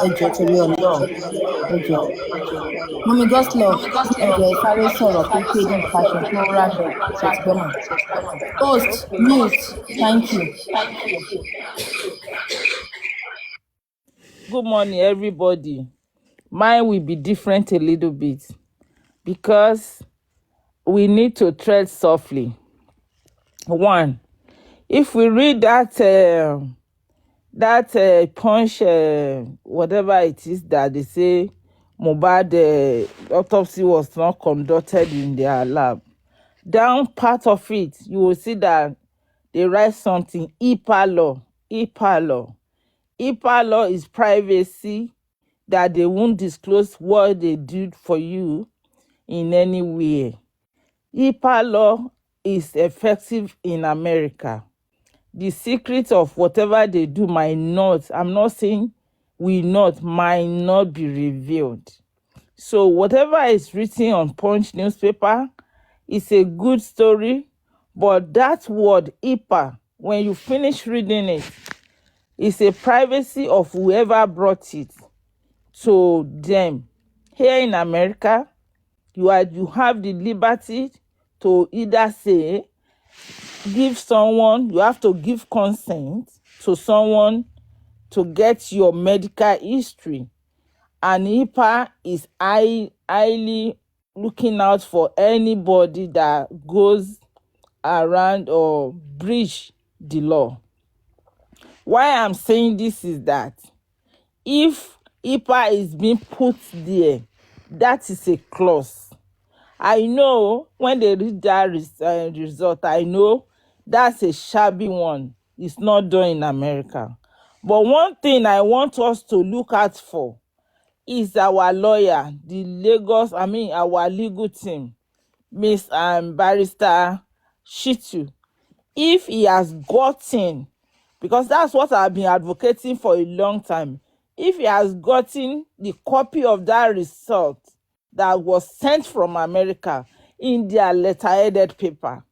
ẹjọ́ torí Ọlọ́run ẹjọ́ mọ́mí Godsluck ẹjọ́ ìsáré sọ̀rọ̀ kékeré nípa ṣẹ̀fún ráṣọ ṣètìgbọ́mọ̀ host mute thank you. Good morning, everybody. Mine will be different a little bit because we need to tread softly. One, if we read that punch, whatever it is that they say Mohbad autopsy was not conducted in their lab, down part of it, you will see that they write something, HIPAA law. HIPAA law is privacy, that they won't disclose what they did for you in any way. HIPAA law is effective in America. The secret of whatever they do might not, I'm not saying might not be revealed. So whatever is written on Punch newspaper is a good story, but that word HIPAA, when you finish reading it, is a privacy of whoever brought it to them. Here in America, you have the liberty to either say, you have to give consent to someone to get your medical history. And HIPAA is highly looking out for anybody that goes around or breach the law. Why I'm saying this is that if HIPAA is being put there, that is a clause. I know when they read that result, I know that's a shabby one. It's not done in America. But one thing I want us to look out for is our lawyer, our legal team, Miss Barrister Shitu. If he has gotten, because that's what I've been advocating for a long time, if he has gotten the copy of that result that was sent from America in their letter-headed paper,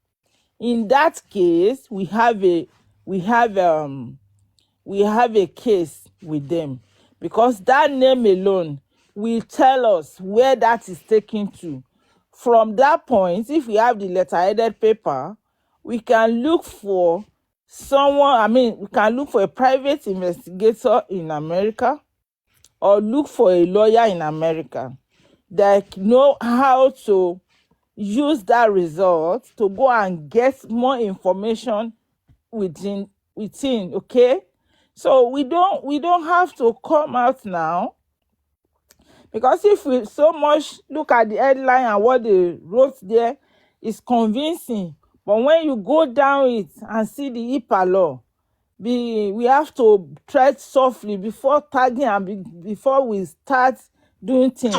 in that case, we have a case with them, because that name alone will tell us where that is taken to. From that point, if we have the letter-headed paper, we can look for we can look for a private investigator in America or look for a lawyer in America that know how to use that result to go and get more information within, okay? So we don't have to come out now, because if we so much look at the headline and what they wrote there is convincing, but when you go down it and see the HIPAA law, we have to tread softly before tagging and before we start doing things.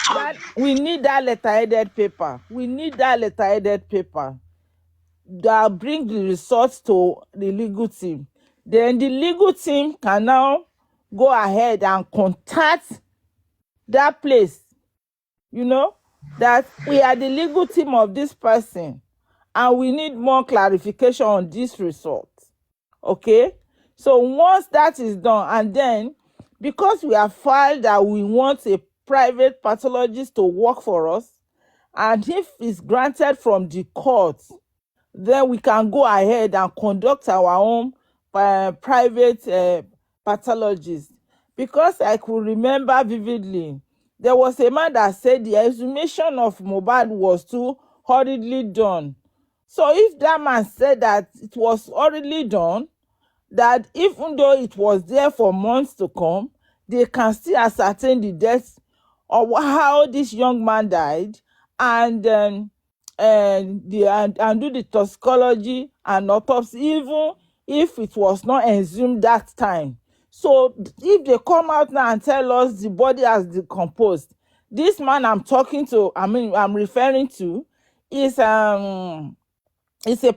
That we need that letter-headed paper. We need that letter-headed paper that bring the results to the legal team. Then the legal team can now go ahead and contact that place, that we are the legal team of this person and we need more clarification on this result. Okay? So once that is done, and then because we have filed that we want a private pathologist to work for us, and if it's granted from the court, then we can go ahead and conduct our own private pathologist. Because I could remember vividly, there was a man that said the exhumation of Mohbad was too hurriedly done. So if that man said that it was hurriedly done, that even though it was there for months to come, they can still ascertain the death of how this young man died, and do the toxicology and autopsy, even if it was not exhumed that time. So if they come out now and tell us the body has decomposed, this man I'm referring to is a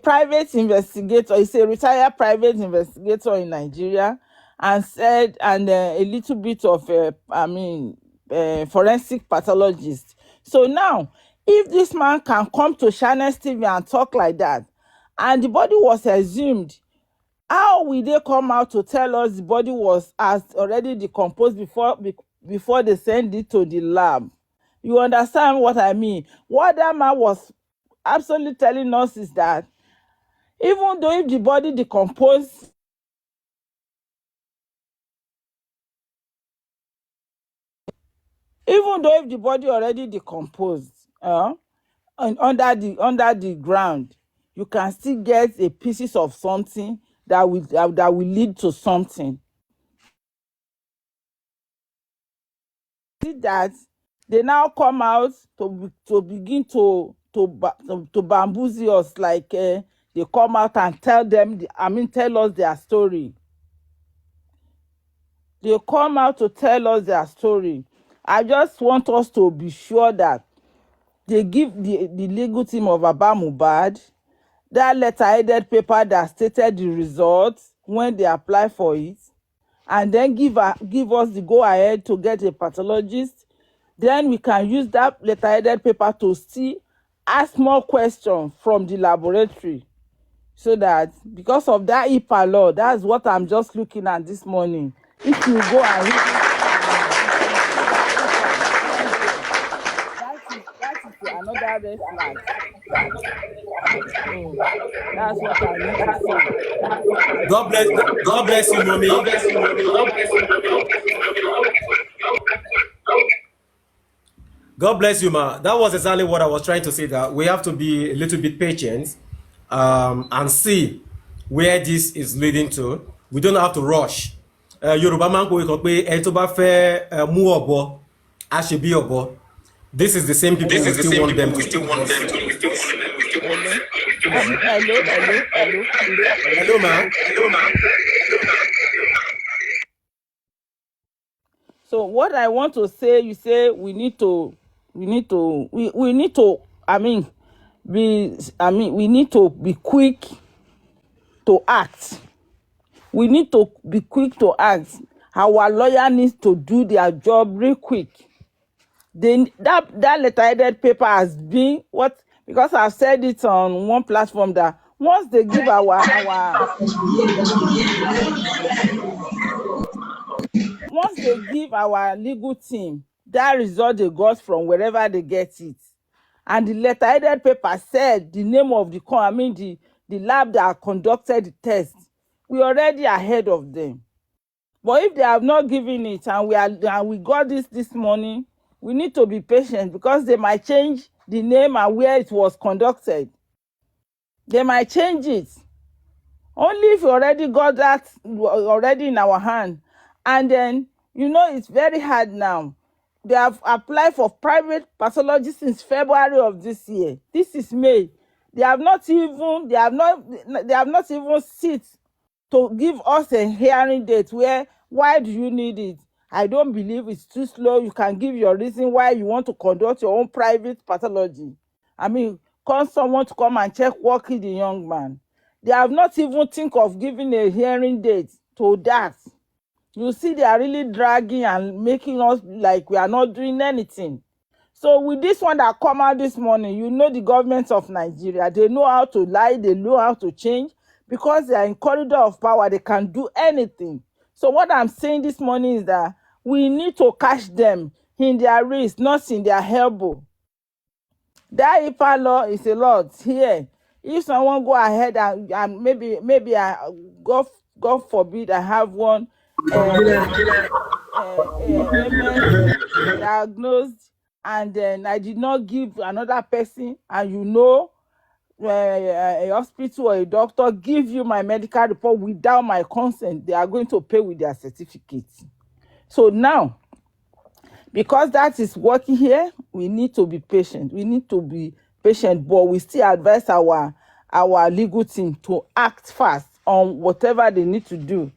private investigator. He's a retired private investigator in Nigeria, and a little bit of forensic pathologist. So now, if this man can come to Channels TV and talk like that, and the body was exhumed How will they come out to tell us the body has already decomposed before they send it to the lab? You understand what I mean? What that man was absolutely telling us is that even though if the body decomposed, even though if the body already decomposed, and under the ground, you can still get a pieces of something that will lead to something. See that they now come out to begin to bamboozle us, like they come out and tell us their story. They come out to tell us their story. I just want us to be sure that they give the legal team of Baba Mohbad that letter-headed paper that stated the results when they apply for it, and then give us the go-ahead to get a pathologist. Then we can use that letter-headed paper to still ask more questions from the laboratory, so that because of that HIPAA law, that's what I'm just looking at this morning. If you go and read it, that is another red flag. So that's what I need to say. God bless you, mommy. God bless you, ma. That was exactly what I was trying to say, that we have to be a little bit patient and see where this is leading to. We don't have to rush. Yorùbá máa ń kó ikọ̀ pé ẹni tó bá fẹ́ mú ọ̀bọ á ṣe bí ọ̀bọ. This is the same people we still want them to. Hello, ma. So what I want to say, you say we need to we need to be quick to act. We need to be quick to act. Our lawyer needs to do their job real quick. That letter-headed paper has been what, because I've said it on one platform, that once they give our legal team that result they got from wherever they get it, and the letter-headed paper said the name of the lab that conducted the test, we already ahead of them. But if they have not given it and we got this morning, we need to be patient, because they might change the name and where it was conducted. They might change it. Only if we already got that already in our hand. And then, it's very hard now. They have applied for private pathology since February of this year. This is May. They have not even sit to give us a hearing date why do you need it? I don't believe it's too slow. You can give your reason why you want to conduct your own private pathology. Call someone to come and check what killed the young man. They have not even think of giving a hearing date to that. You see, they are really dragging and making us like we are not doing anything. So with this one that come out this morning, the government of Nigeria, they know how to lie, they know how to change, because they are in corridor of power, they can do anything. So what I'm saying this morning is that we need to catch them in their wrist, not in their elbow. That HIPAA law is a lot here. If someone go ahead and maybe God forbid, I have one diagnosed, and then I did not give another person, and a hospital or a doctor give you my medical report without my consent, they are going to pay with their certificate. So now, because that is working here, we need to be patient. But we still advise our legal team to act fast on whatever they need to do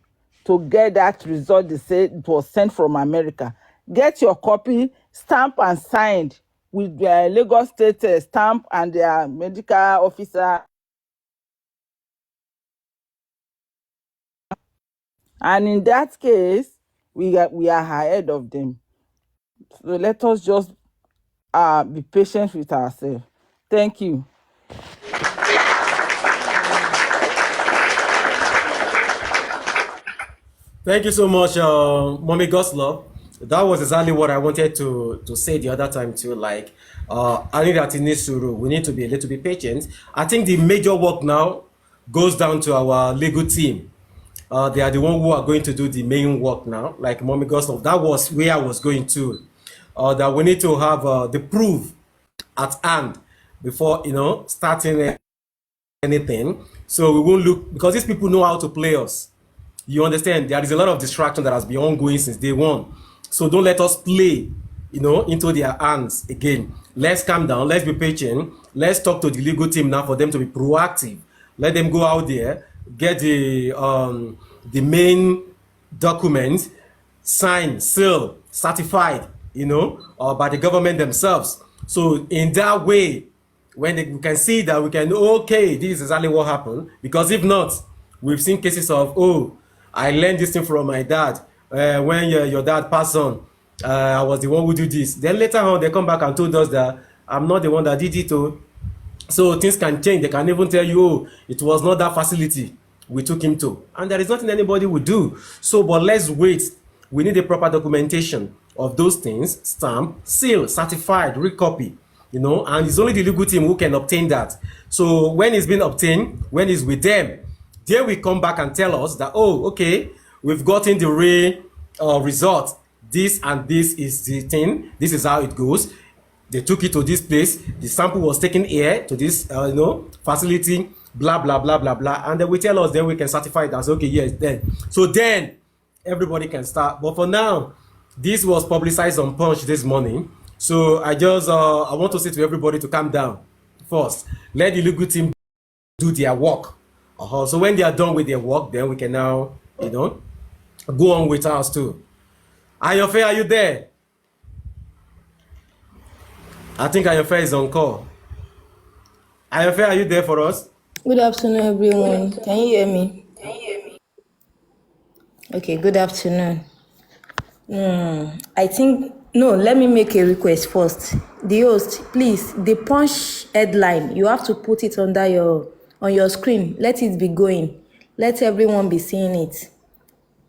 to get that result they said it was sent from America. Get your copy, stamped and signed with their Lagos State stamp and their medical officer. And in that case, we are ahead of them. So let us just be patient with ourselves. Thank you. Thank you so much, Mommy Goslov. That was exactly what I wanted to say the other time too. Like, I think that in this suru, we need to be a little bit patient. I think the major work now goes down to our legal team. They are the one who are going to do the main work now. Like Mommy Goslov, that was where I was going to. That we need to have the proof at hand before starting anything. So we won't look because these people know how to play us. You understand? There is a lot of distraction that has been ongoing since day one. So don't let us play, into their hands again. Let's calm down. Let's be patient. Let's talk to the legal team now for them to be proactive. Let them go out there, get the main document signed, sealed, certified, by the government themselves. So in that way, when we can see that we can okay, this is exactly what happened. Because if not, we've seen cases of I learned this thing from my dad. When your dad passed on, I was the one who did this. Then later on, they come back and told us that I'm not the one that did it. So things can change. They can even tell you, it was not that facility we took him to. And there is nothing anybody would do. So, but let's wait. We need a proper documentation of those things, stamp, seal, certified, recopy, and it's only the legal team who can obtain that. So when it's been obtained, when it's with them, they will come back and tell us that, okay, we've gotten the real result. This and this is the thing. This is how it goes. They took it to this place. The sample was taken here to this, facility, blah, blah, blah, blah, blah. And then we tell us, then we can certify it as, okay, yes, then. So then everybody can start. But for now, this was publicized on Punch this morning. So I just, I want to say to everybody to calm down first. Let the legal team do their work. So when they are done with their work, then we can now, go on with ours too. Ayofe, are you there? I think Ayofe is on call. Ayofe, are you there for us? Good afternoon, everyone. Can you hear me? Okay, good afternoon. I think, no, let me make a request first. The host, please, the Punch headline, you have to put it on your screen. Let it be going. Let everyone be seeing it.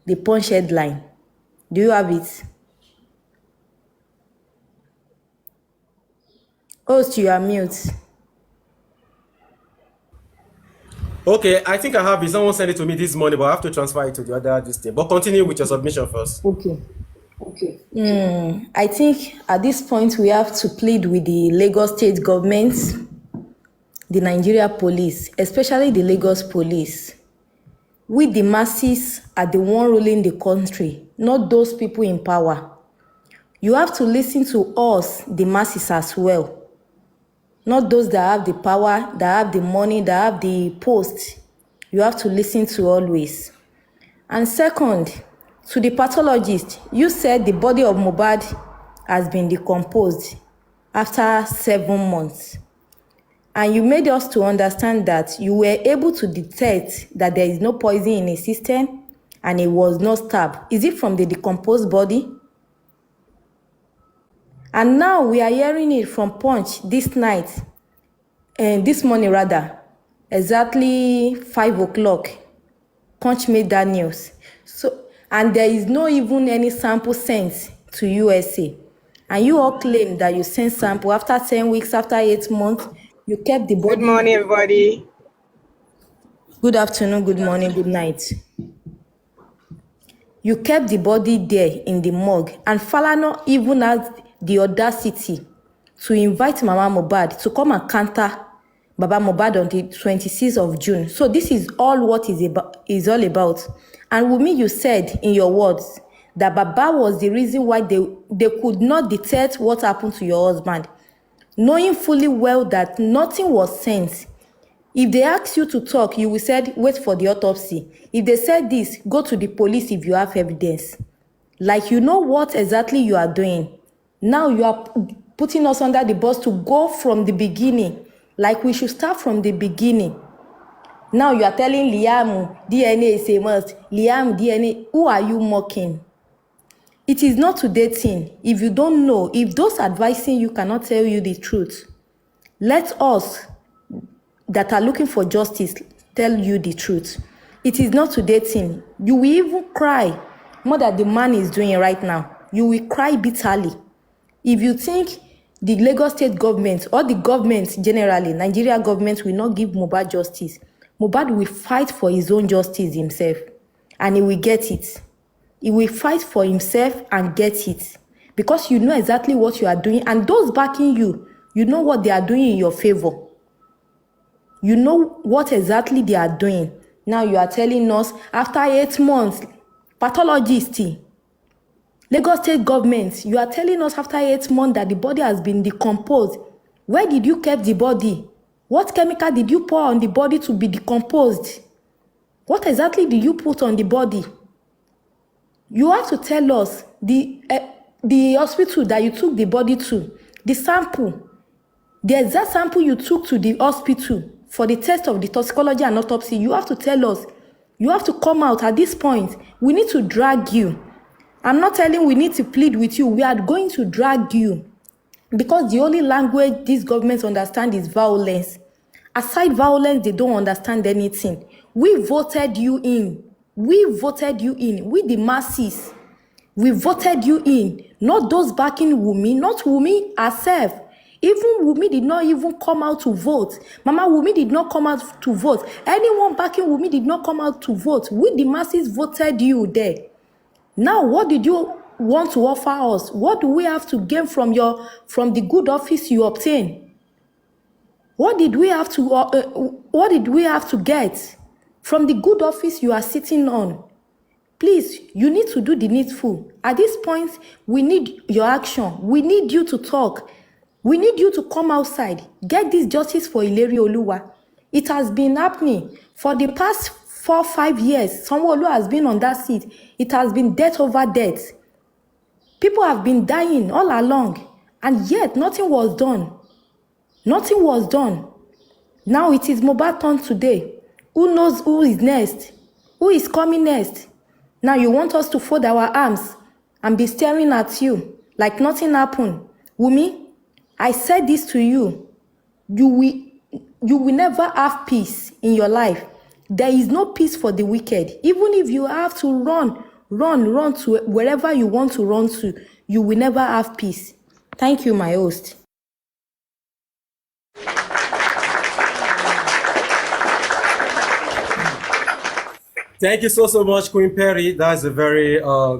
The Punch headline. Do you have it? Host, you are mute. Okay, I think I have it. Someone sent it to me this morning, but I have to transfer it to the other this thing. But continue with your submission first. Okay. I think at this point we have to plead with the Lagos state government, the Nigeria police, especially the Lagos police. We, the masses, are the one ruling the country, not those people in power. You have to listen to us, the masses, as well. Not those that have the power, that have the money, that have the post. You have to listen to always. And second, to the pathologist, you said the body of Mohbad has been decomposed after 7 months. And you made us to understand that you were able to detect that there is no poison in his system and he was not stabbed. Is it from the decomposed body? And now we are hearing it from Punch this night, and this morning rather, exactly 5 o'clock. Punch made that news. So, and there is no even any sample sent to USA. And you all claim that you sent sample after 10 weeks, after 8 months, you kept the body. Good morning, everybody. Good afternoon, good morning, good night. You kept the body there in the morgue, and Falana even had the audacity to invite Mama Mohbad to come and counter Baba Mohbad on the 26th of June. So this is all what is all about. And Wunmi, you said in your words that Baba was the reason why they could not detect what happened to your husband, knowing fully well that nothing was sent. If they ask you to talk, you will say, wait for the autopsy. If they said this, go to the police if you have evidence. Like you know what exactly you are doing. Now you are putting us under the bus to go from the beginning. Like we should start from the beginning. Now you are telling Liam DNA is a must. Liam DNA, who are you mocking? It is not today thing. If you don't know, if those advising you cannot tell you the truth, let us that are looking for justice tell you the truth. It is not today thing. You will even cry more than the man is doing right now. You will cry bitterly. If you think the Lagos state government or the government generally, Nigeria government will not give Mohbad justice, Mohbad will fight for his own justice himself and he will get it. He will fight for himself and get it. Because you know exactly what you are doing, and those backing you, you know what they are doing in your favor. You know what exactly they are doing. Now you are telling us after 8 months, pathologist, Lagos state government, you are telling us after 8 months that the body has been decomposed. Where did you keep the body? What chemical did you pour on the body to be decomposed? What exactly did you put on the body? You have to tell us the hospital that you took the body to, the sample, the exact sample you took to the hospital for the test of the toxicology and autopsy. You have to tell us. You have to come out at this point. We need to drag you. I'm not telling we need to plead with you. We are going to drag you. Because the only language these governments understand is violence. Aside violence, they don't understand anything. We voted you in. We voted you in. We the masses. We voted you in. Not those backing Wunmi, not Wunmi herself. Even Wunmi did not even come out to vote. Mama Wunmi did not come out to vote. Anyone backing Wunmi did not come out to vote. We the masses voted you there. Now, what did you want to offer us? What do we have to gain from the good office you obtain? What did we have to get from the good office you are sitting on? Please, you need to do the needful. At this point, we need your action. We need you to talk. We need you to come outside. Get this justice for Ileri Oluwa. It has been happening for the past 4-5 years. Sanwo-Olu has been on that seat. It has been death over death. People have been dying all along, and yet nothing was done. Nothing was done. Now it is Mohbad turn today. Who knows who is next? Who is coming next? Now you want us to fold our arms and be staring at you like nothing happened. Wunmi, I said this to you. You will never have peace in your life. There is no peace for the wicked. Even if you have to run to wherever you want to run to, you will never have peace. Thank you, my host. Thank you so much, Queen Perry. That's a very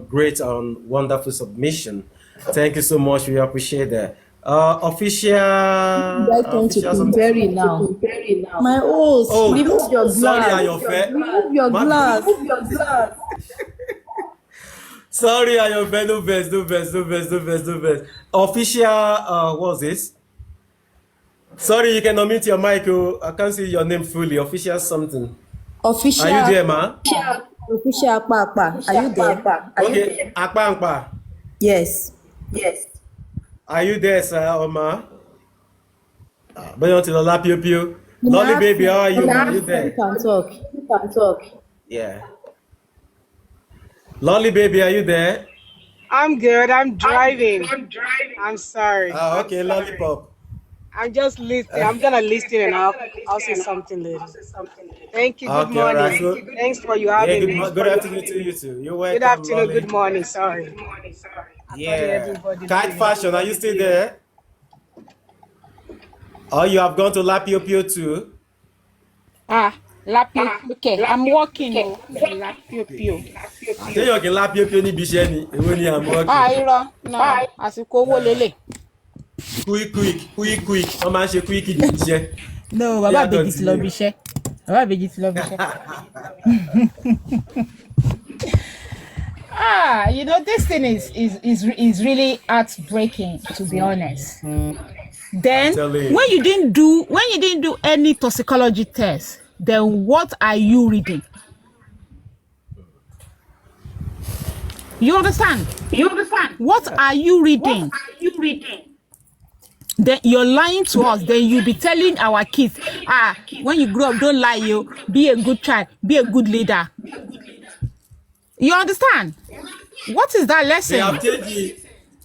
great and wonderful submission. Thank you so much. We appreciate that. Official. Welcome to Queen Perry now. My host, remove your glass. Sorry, Ayofe. Remove your glass. Sorry, Ayofe. No verse. Official, what's this? Sorry, you can unmute your mic. I can't see your name fully. Official something. Official. Are you there, ma? Official Akpa. Are you there? Okay, Akpa. Yes. Are you there, sir, Oma? But until the lap you. Lolly baby, how are you? Are you there? You can talk. Yeah. Lolly baby, are you there? I'm good. I'm driving. I'm sorry. Okay, lollipop. I'm just listening. I'm gonna listen and I'll say something later. Thank you. Good Okay, morning. right, so- Thanks for you having me. Good afternoon to you too. You're welcome. Good afternoon. Lolly. Good morning. Sorry. Yeah. everybody's Kite doing fashion, are you still there? Oh, you have gone to Lapio too? Okay, I'm walking. Lapio. I tell you, okay, Lapio ni bisheni. When you am working. Irọ́ náà àsìkò owó lélẹ̀. Quick. Wọ́n máa ń ṣe quick ìdí iṣẹ́. No, bàbá Bèjì ti lọ bí iṣẹ́. This thing is really heartbreaking, to be honest. Then when you didn't do any toxicology test, then what are you reading? You understand? What are you reading? Then you're lying to us. Then you'll be telling our kids, when you grow up, don't lie, you be a good child, be a good leader. You understand? What is that lesson?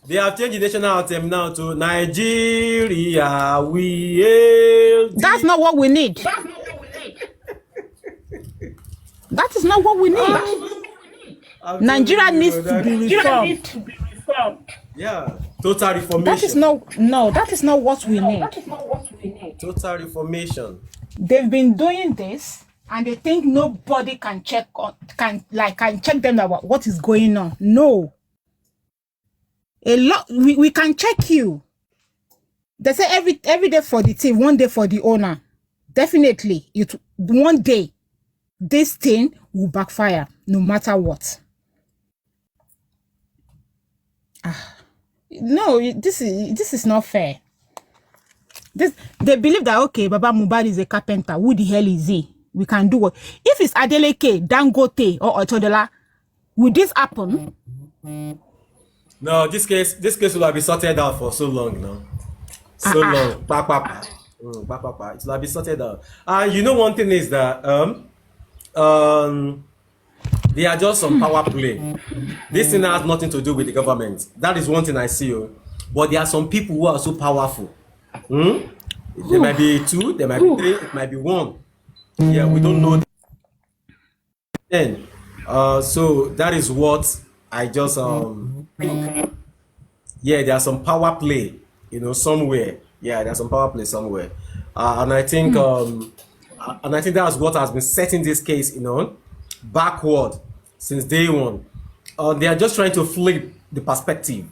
They have changed the national anthem now to Nigeria we hail. That's not what we need. That is not what we need. Nigeria needs to be reformed. Yeah, total reformation. That is not what we need. Total reformation. They've been doing this, and they think nobody can check them about what is going on. No. We can check you. They say every day for the team, one day for the owner. Definitely, one day this thing will backfire no matter what. No, this is not fair. They believe that, okay, Baba Mohbad is a carpenter. Who the hell is he? We can do what? If it's Adeleke, Dangote, or Otodola, will this happen? No, this case will have been sorted out for so long now. So long. It will have been sorted out. And you know, one thing is that they are just some power play. This thing has nothing to do with the government. That is one thing I see. But there are some people who are so powerful. There might be 2, there might be 3, it might be 1. Yeah, we don't know. Then, so that is what I just think. Yeah, there's some power play, somewhere. Yeah, there's some power play somewhere, and I think that's what has been setting this case, backward since day one. They are just trying to flip the perspective.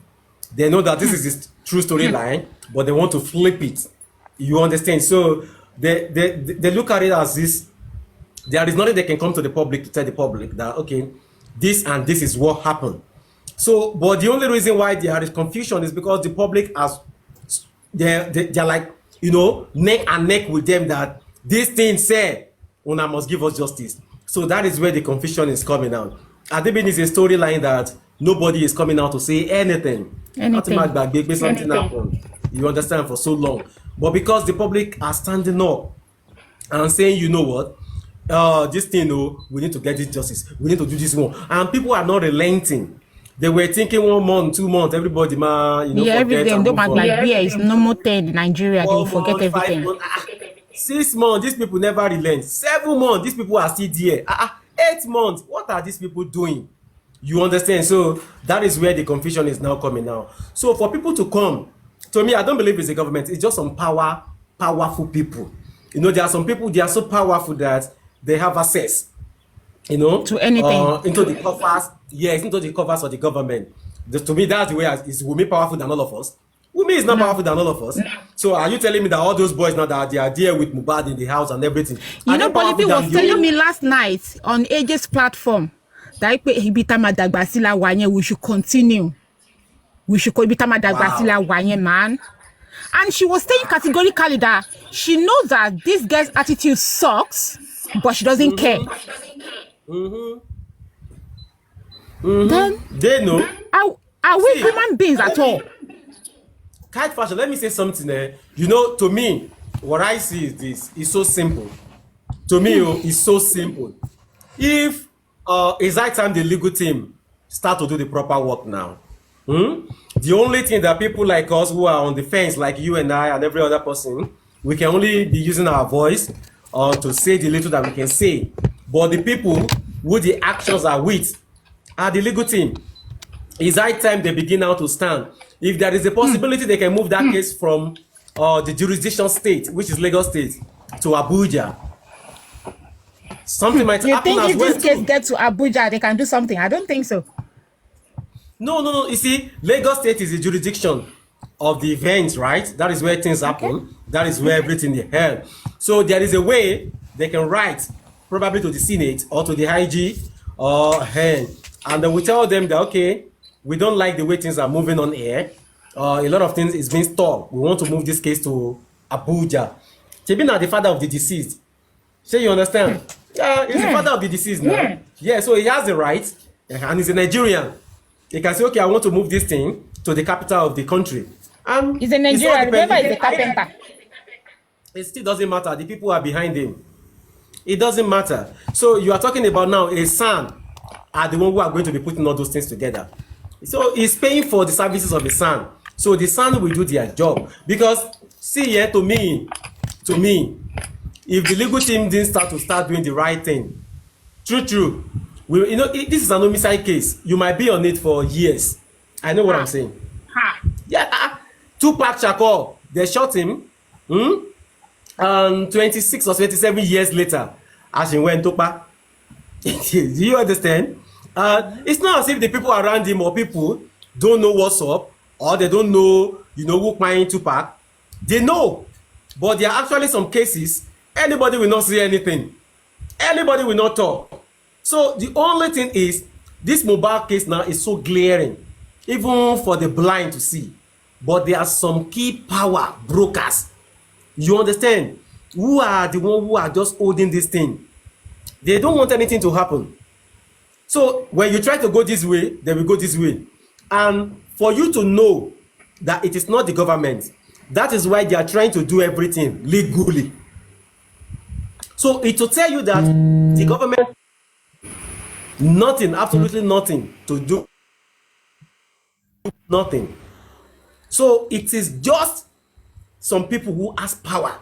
They know that this is the true storyline, but they want to flip it. You understand? So they look at it as this. There is nothing they can come to the public to tell the public that, okay, this and this is what happened. So, but the only reason why there is confusion is because the public they're like, neck and neck with them that this thing said, Una must give us justice. So that is where the confusion is coming out. Adebin is a storyline that nobody is coming out to say anything. Something happened. You understand, for so long. But because the public are standing up and saying, you know what, this thing, we need to get this justice. We need to do this one. And people are not relenting. They were thinking 1 month, 2 months, everybody, everything. Don't act like beer is no more 10 in Nigeria. They will forget everything. 6 months, these people never relent. 7 months, these people are still there. 8 months, what are these people doing? You understand? So that is where the confusion is now coming now. So for people to come, to me, I don't believe it's the government. It's just some powerful people. There are some people, they are so powerful that they have access, to anything, into the coffers. Yes, into the coffers of the government. To me, that's the way. Is Wunmi powerful than all of us? Wunmi is not powerful than all of us. So are you telling me that all those boys now that they are there with Mohbad in the house and everything? Bolibi was telling me last night on AJ's platform that we should continue. We should call Ibitama man. And she was saying categorically that she knows that this guy's attitude sucks, but she doesn't care. Then they know. Are we human beings at all? Kite fashion, let me say something there. To me, what I see is this. It's so simple. To me, it's so simple. If it's high time the legal team start to do the proper work now. The only thing that people like us who are on the fence, like you and I and every other person, we can only be using our voice to say the little that we can say. But the people who the actions are with are the legal team. It's high time they begin now to stand. If there is a possibility, they can move that case from the jurisdiction state, which is Lagos State, to Abuja. Something might happen as well. You think if this case gets to Abuja, they can do something? I don't think so. No. You see, Lagos State is the jurisdiction of the events, right? That is where things happen. That is where everything is held. So there is a way they can write, probably to the Senate or to the IG and then we tell them that, okay, we don't like the way things are moving on air. A lot of things is being stalled. We want to move this case to Abuja. Chebina, the father of the deceased. So you understand? Yeah, he's the father of the deceased now. Yeah, so he has the right, and he's a Nigerian. He can say, okay, I want to move this thing to the capital of the country. And he's a Nigerian. Remember, he's a carpenter. It still doesn't matter. The people are behind him. It doesn't matter. So you are talking about now a son are the one who are going to be putting all those things together. So he's paying for the services of the son. So the son will do their job. Because see here, to me, if the legal team didn't start doing the right thing, True. This is an homicide case. You might be on it for years. I know what I'm saying. Yeah, Tupac Shakur, they shot him. And 26 or 27 years later, as he went Tupac. Do you understand? It's not as if the people around him or people don't know what's up, or they don't know, who playing Tupac. They know, but there are actually some cases anybody will not say anything. Anybody will not talk. So the only thing is, this Mohbad case now is so glaring, even for the blind to see. But there are some key power brokers. You understand? Who are the ones who are just holding this thing? They don't want anything to happen. So when you try to go this way, they will go this way. And for you to know that it is not the government, that is why they are trying to do everything legally. So it will tell you that the government, nothing, absolutely nothing to do, nothing. So it is just some people who has power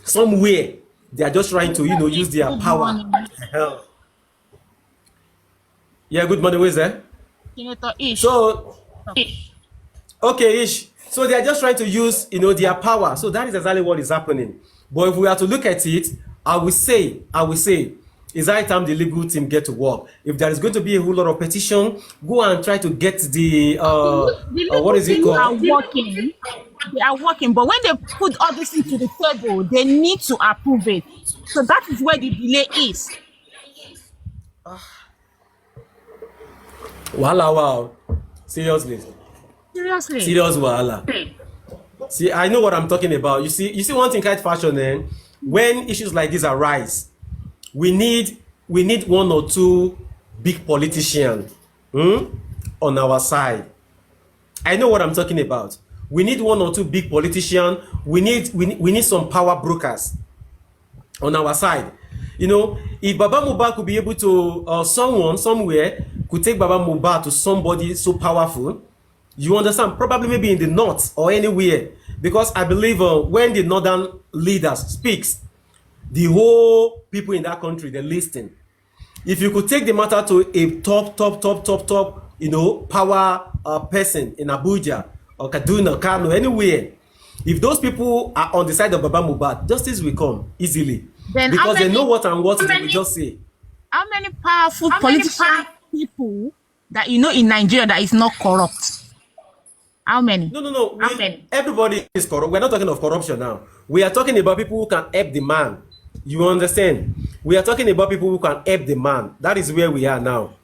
somewhere. They are just trying to, use their power. Yeah, good morning. Who is there? Senator Ish. So, okay, Ish. So they are just trying to use, their power. So that is exactly what is happening. But if we are to look at it, I will say, it's high time the legal team get to work. If there is going to be a whole lot of petition, go and try to get the what is it called? They are working, but when they put all this into the table, they need to approve it. So that is where the delay is. Wow. Seriously. Serious wahala. See, I know what I'm talking about. You see one thing kite fashion, when issues like this arise, we need one or two big politicians on our side. I know what I'm talking about. We need one or two big politicians. We need some power brokers on our side. If Baba Mohbad could be able to, someone somewhere could take Baba Mohbad to somebody so powerful, you understand? Probably maybe in the north or anywhere, because I believe when the northern leaders speaks, the whole people in that country, they listen. If you could take the matter to a top, power person in Abuja or Kaduna, Kano, anywhere, if those people are on the side of Baba Mohbad, justice will come easily. Then because they know what and what they will just say. How many powerful political people that in Nigeria that is not corrupt? How many? No. Everybody is corrupt. We're not talking of corruption now. We are talking about people who can help the man. You understand? We are talking about people who can help the man. That is where we are now.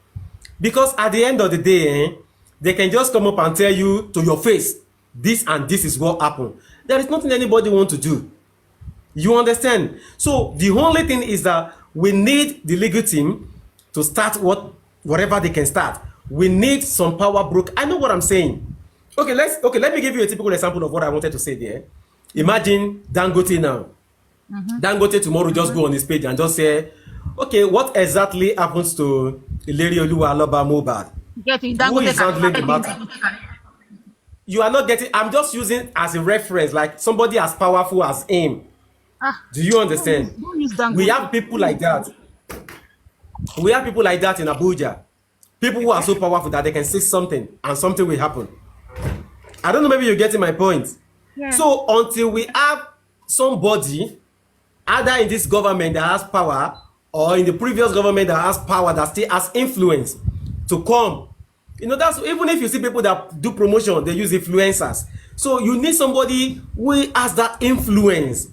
Because at the end of the day, they can just come up and tell you to your face, this and this is what happened. There is nothing anybody want to do. You understand? So the only thing is that we need the legal team to start whatever they can start. We need some power broker. I know what I'm saying. Okay, let me give you a typical example of what I wanted to say there. Imagine Dangote now. Dangote tomorrow just go on his page and just say, okay, what exactly happens to Ileri Oluwaloba Mohbad? Who is handling the matter? You are not getting, I'm just using as a reference, like somebody as powerful as him. Do you understand? We have people like that. We have people like that in Abuja. People who are so powerful that they can say something and something will happen. I don't know, maybe you're getting my point. Yeah. So until we have somebody, either in this government that has power or in the previous government that has power, that still has influence to come, that's even if you see people that do promotion, they use influencers. So you need somebody who has that influence,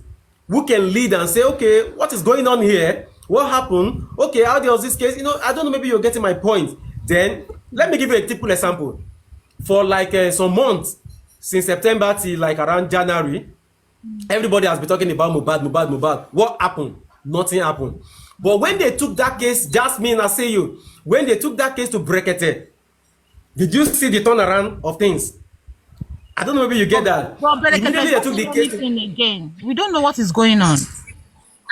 who can lead and say, okay, what is going on here? What happened? Okay, how there was this case? I don't know, maybe you're getting my point. Then let me give you a typical example. For like some months, since September till like around January, everybody has been talking about Mohbad. What happened? Nothing happened. But when they took that case, Jasmine, I say you, when they took that case to Brekete, did you see the turnaround of things? I don't know, maybe you get that. Well, immediately they took the case again. We don't know what is going on.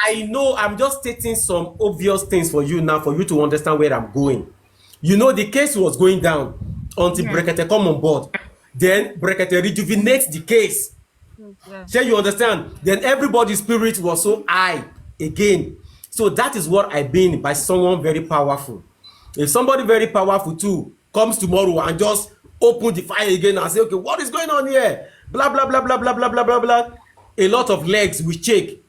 I know, I'm just stating some obvious things for you now, for you to understand where I'm going. The case was going down until Brekete come on board. Then Brekete rejuvenates the case. Yeah. So you understand? Then everybody's spirit was so high again. So that is what I mean by someone very powerful. If somebody very powerful too comes tomorrow and just open the fire again and say, okay, what is going on here? Blah, blah, blah, blah, blah, blah, blah, blah, blah. A lot of legs will shake.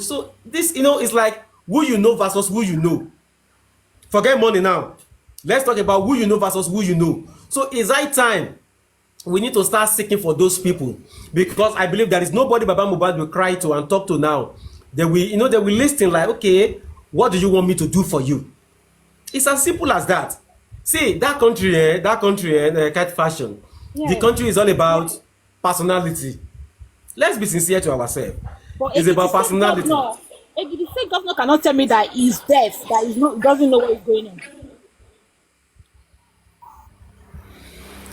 So this, is like who you know versus who you know. Forget money now. Let's talk about who you know versus who you know. So it's high time we need to start seeking for those people, because I believe there is nobody Baba Mohbad will cry to and talk to now. They will, they will listen like, okay, what do you want me to do for you? It's as simple as that. See, that country, cat fashion, the country is all about personality. Let's be sincere to ourselves. But It's about personality. The state governor cannot tell me that he's deaf, that doesn't know what is going on.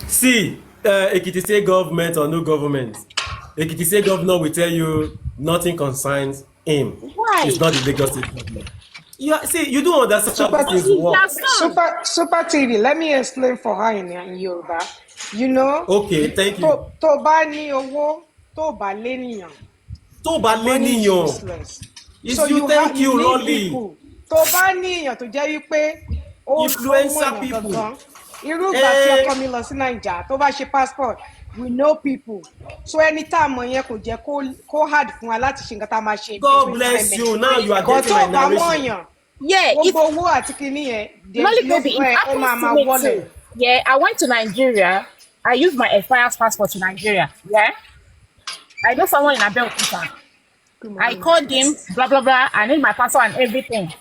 See, Ekiti State government or no government, Ekiti State governor will tell you nothing concerns him. Why? It's not the Lagos State government. See, you don't understand how things work. Super TV, let me explain for her in Yoruba. Okay, thank you. Tó bá ní owó, tó bá lénìyàn. Tó bá lénìyàn. So you thank you, need Lolly. people. Tó bá níyàn tó jẹ́ wípé ó Influencer people. gangan. Irú ìgbà tí ọkọ mi lọ sí Naija tó bá ṣe passport, we know people. So anytime yẹn kò jẹ́ kó hard fún wa láti ṣe nǹkan tá a máa ṣe. God bless you. Now you are getting my narration. Yeah, gbogbo owó àti kinní yẹn. Lolly baby, it happens to me too. Yeah, I went to Nigeria. I used my expired passport to Nigeria. Yeah, I know someone in Abeokuta. I called him, blah blah blah. I need my passport and everything.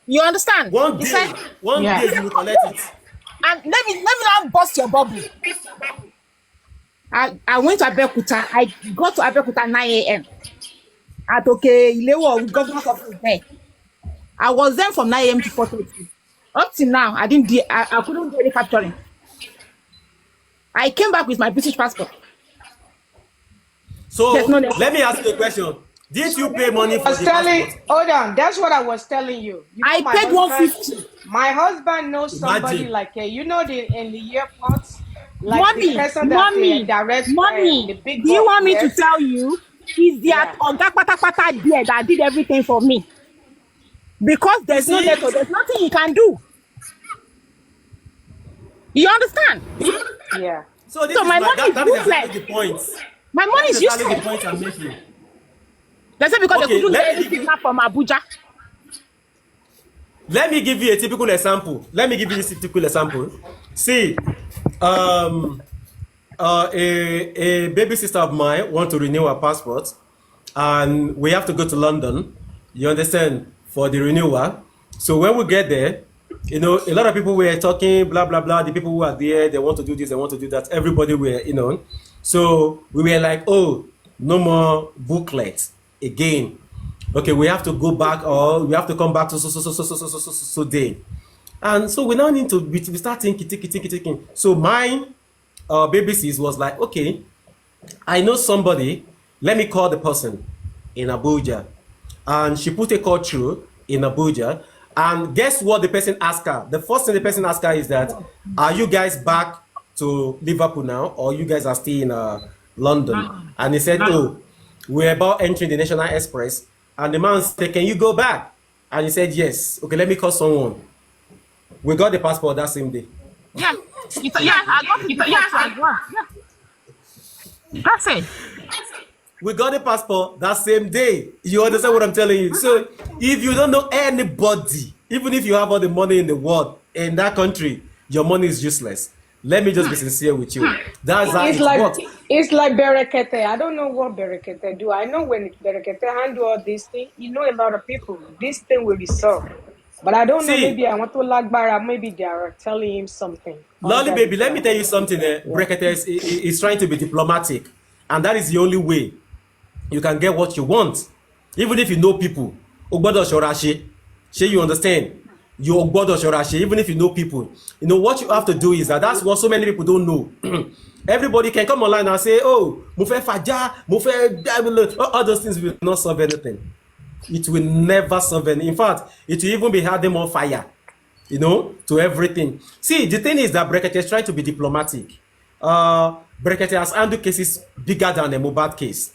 You understand? One day you will collect it. And let me now bust your bubble. I went to Abeokuta. I got to Abeokuta 9 a.m. at Ilewo government office there. I was there from 9 a.m. to 4:30. Up till now, I couldn't do any capturing. I came back with my British passport. So let me ask you a question. Did you pay money for the passport? Hold on, that's what I was telling you. I paid 150. My husband knows somebody like in the airports, like the person that directs the big. Do you want me to tell you? He's the Oga Patapata there that did everything for me. Because there's no letter, there's nothing he can do. You understand? Yeah. So my money is useless. The point. My money is useless. The point I'm making. They say because they couldn't get anything from Abuja. Let me give you a typical example. See, a baby sister of mine want to renew her passport, and we have to go to London. You understand? For the renewal. So when we get there, a lot of people were talking, blah blah blah. The people who are there, they want to do this, they want to do that. Everybody were, So we were like, oh, no more booklets again. Okay, we have to go back, or we have to come back to so day. And so we now need to we start thinking. So my baby sis was like, okay, I know somebody. Let me call the person in Abuja. And she put a call through in Abuja. And guess what the person asked her? The first thing the person asked her is that, are you guys back to Liverpool now, or you guys are still in London? And he said, oh, we're about entering the National Express. And the man said, can you go back? And he said, yes. Okay, let me call someone. We got the passport that same day. Yeah, I got it. Yeah. That's it. We got the passport that same day. You understand what I'm telling you? So if you don't know anybody, even if you have all the money in the world, in that country, your money is useless. Let me just be sincere with you. That's how it works. It's like Berekete. I don't know what Berekete do. I know when Berekete handle all these things, a lot of people, this thing will be solved. But I don't know, maybe I want to Lagbara, maybe they are telling him something. Lolly baby, let me tell you something. Berekete is trying to be diplomatic. And that is the only way you can get what you want. Even if you know people. You understand? Even if you know people. What you have to do is that's what so many people don't know. Everybody can come online and say, oh, all those things will not solve anything. It will never solve anything. In fact, it will even be adding more fire, to everything. See, the thing is that Berekete is trying to be diplomatic. Berekete has handled cases bigger than the Mohbad case.